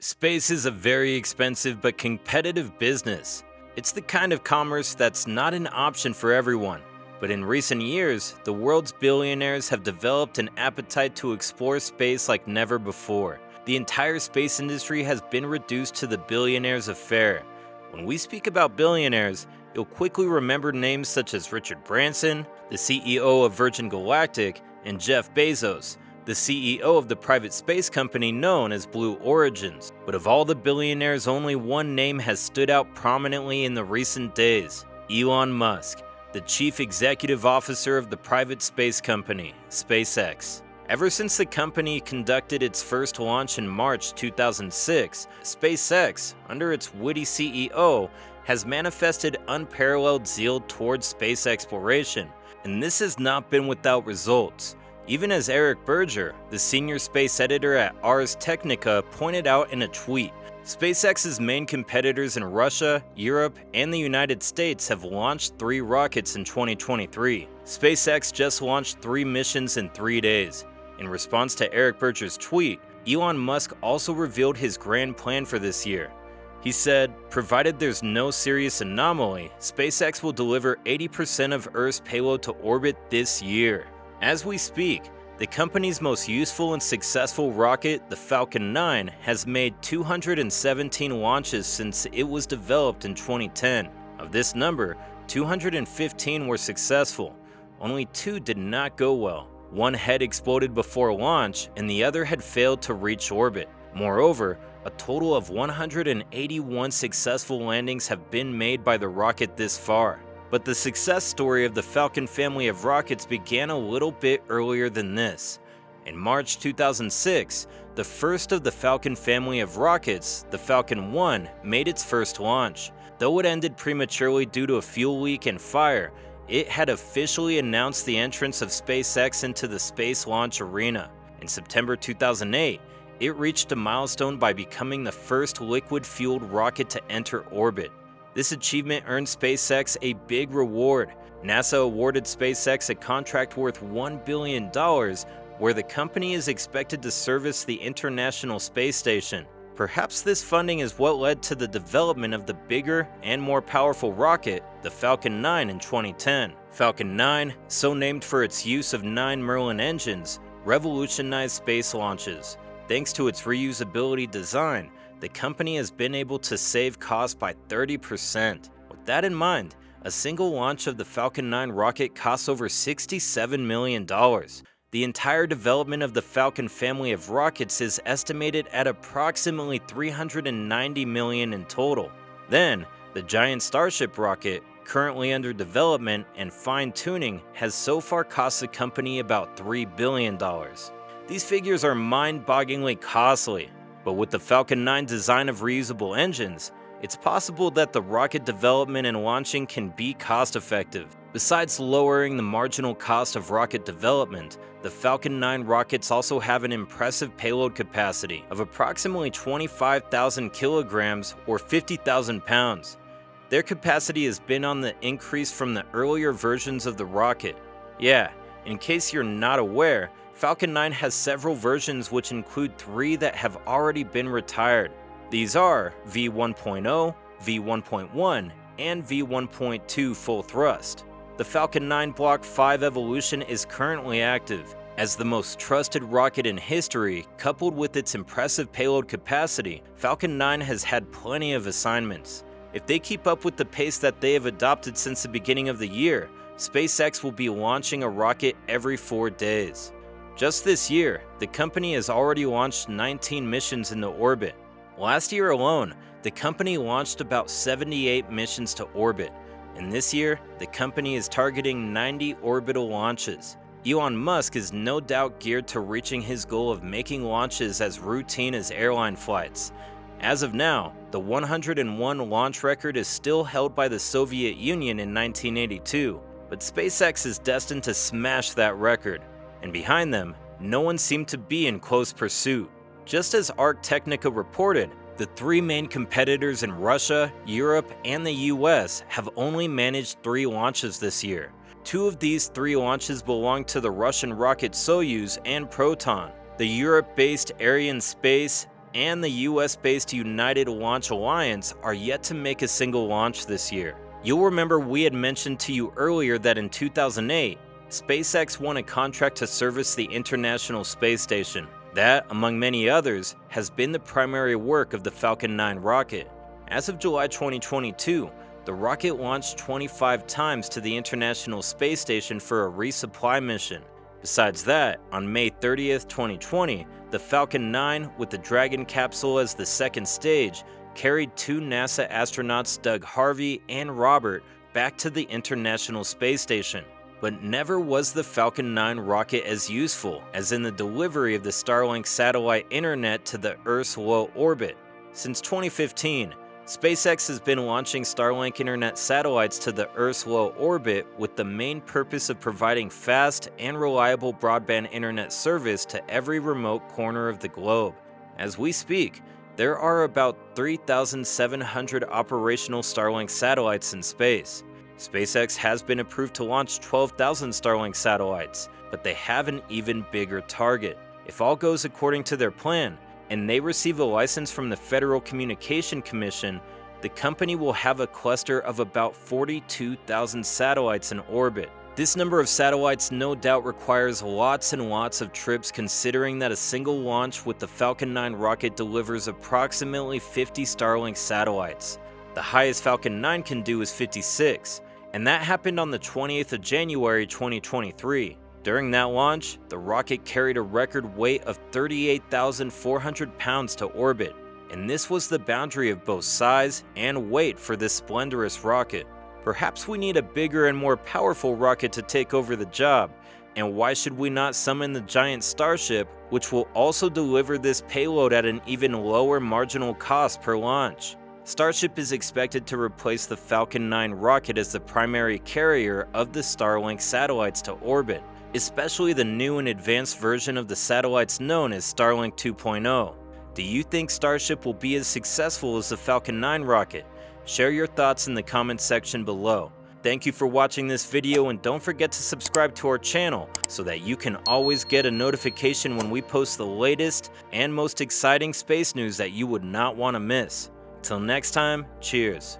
Space is a very expensive but competitive business. It's the kind of commerce that's not an option for everyone. But in recent years, the world's billionaires have developed an appetite to explore space like never before. The entire space industry has been reduced to the billionaires affair. When we speak about billionaires, you'll quickly remember names such as Richard Branson, the CEO of Virgin Galactic, and Jeff Bezos, the CEO of the private space company known as Blue Origins. But of all the billionaires, only one name has stood out prominently in the recent days: Elon Musk, the chief executive officer of the private space company, SpaceX. Ever since the company conducted its first launch in March 2006, SpaceX, under its witty CEO, has manifested unparalleled zeal towards space exploration, and this has not been without results. Even as Eric Berger, the senior space editor at Ars Technica, pointed out in a tweet, SpaceX's main competitors in Russia, Europe, and the United States have launched 3 rockets in 2023. SpaceX just launched 3 missions in 3 days. In response to Eric Berger's tweet, Elon Musk also revealed his grand plan for this year. He said, provided there's no serious anomaly, SpaceX will deliver 80% of Earth's payload to orbit this year. As we speak, the company's most useful and successful rocket, the Falcon 9, has made 217 launches since it was developed in 2010. Of this number, 215 were successful. Only 2 did not go well. One had exploded before launch, and the other had failed to reach orbit. Moreover, a total of 181 successful landings have been made by the rocket this far. But the success story of the Falcon family of rockets began a little bit earlier than this. In March 2006, the first of the Falcon family of rockets, the Falcon 1, made its first launch. Though it ended prematurely due to a fuel leak and fire, it had officially announced the entrance of SpaceX into the space launch arena. In September 2008, it reached a milestone by becoming the first liquid-fueled rocket to enter orbit. This achievement earned SpaceX a big reward. NASA awarded SpaceX a contract worth $1 billion, where the company is expected to service the International Space Station. Perhaps this funding is what led to the development of the bigger and more powerful rocket, the Falcon 9, in 2010. Falcon 9, so named for its use of 9 Merlin engines, revolutionized space launches. Thanks to its reusability design, the company has been able to save costs by 30%. With that in mind, a single launch of the Falcon 9 rocket costs over $67 million. The entire development of the Falcon family of rockets is estimated at approximately $390 million in total. Then, the giant Starship rocket, currently under development and fine-tuning, has so far cost the company about $3 billion. These figures are mind-bogglingly costly. But with the Falcon 9 design of reusable engines, it's possible that the rocket development and launching can be cost-effective. Besides lowering the marginal cost of rocket development, the Falcon 9 rockets also have an impressive payload capacity of approximately 25,000 kilograms or 50,000 pounds. Their capacity has been on the increase from the earlier versions of the rocket. Yeah, in case you're not aware, Falcon 9 has several versions, which include 3 that have already been retired. These are V1.0, V1.1, and V1.2 full thrust. The Falcon 9 Block 5 evolution is currently active. As the most trusted rocket in history, coupled with its impressive payload capacity, Falcon 9 has had plenty of assignments. If they keep up with the pace that they have adopted since the beginning of the year, SpaceX will be launching a rocket every 4 days. Just this year, the company has already launched 19 missions into orbit. Last year alone, the company launched about 78 missions to orbit, and this year, the company is targeting 90 orbital launches. Elon Musk is no doubt geared to reaching his goal of making launches as routine as airline flights. As of now, the 101 launch record is still held by the Soviet Union in 1982, but SpaceX is destined to smash that record. And behind them, no one seemed to be in close pursuit. Just as Ars Technica reported, the 3 main competitors in Russia, Europe, and the US have only managed 3 launches this year. 2 of these 3 launches belong to the Russian rocket Soyuz and Proton. The Europe-based Arianespace and the US-based United Launch Alliance are yet to make a single launch this year. You'll remember we had mentioned to you earlier that in 2008, SpaceX won a contract to service the International Space Station. That, among many others, has been the primary work of the Falcon 9 rocket. As of July 2022, the rocket launched 25 times to the International Space Station for a resupply mission. Besides that, on May 30th, 2020, the Falcon 9, with the Dragon capsule as the second stage, carried two NASA astronauts Doug Harvey and Robert back to the International Space Station. But never was the Falcon 9 rocket as useful as in the delivery of the Starlink satellite internet to the Earth's low orbit. Since 2015, SpaceX has been launching Starlink internet satellites to the Earth's low orbit with the main purpose of providing fast and reliable broadband internet service to every remote corner of the globe. As we speak, there are about 3,700 operational Starlink satellites in space. SpaceX has been approved to launch 12,000 Starlink satellites, but they have an even bigger target. If all goes according to their plan, and they receive a license from the Federal Communication Commission, the company will have a cluster of about 42,000 satellites in orbit. This number of satellites no doubt requires lots and lots of trips, considering that a single launch with the Falcon 9 rocket delivers approximately 50 Starlink satellites. The highest Falcon 9 can do is 56, and that happened on the 20th of January 2023. During that launch, the rocket carried a record weight of 38,400 pounds to orbit, and this was the boundary of both size and weight for this splendorous rocket. Perhaps we need a bigger and more powerful rocket to take over the job, and why should we not summon the giant Starship, which will also deliver this payload at an even lower marginal cost per launch? Starship is expected to replace the Falcon 9 rocket as the primary carrier of the Starlink satellites to orbit, especially the new and advanced version of the satellites known as Starlink 2.0. Do you think Starship will be as successful as the Falcon 9 rocket? Share your thoughts in the comments section below. Thank you for watching this video, and don't forget to subscribe to our channel so that you can always get a notification when we post the latest and most exciting space news that you would not want to miss. Till next time, cheers.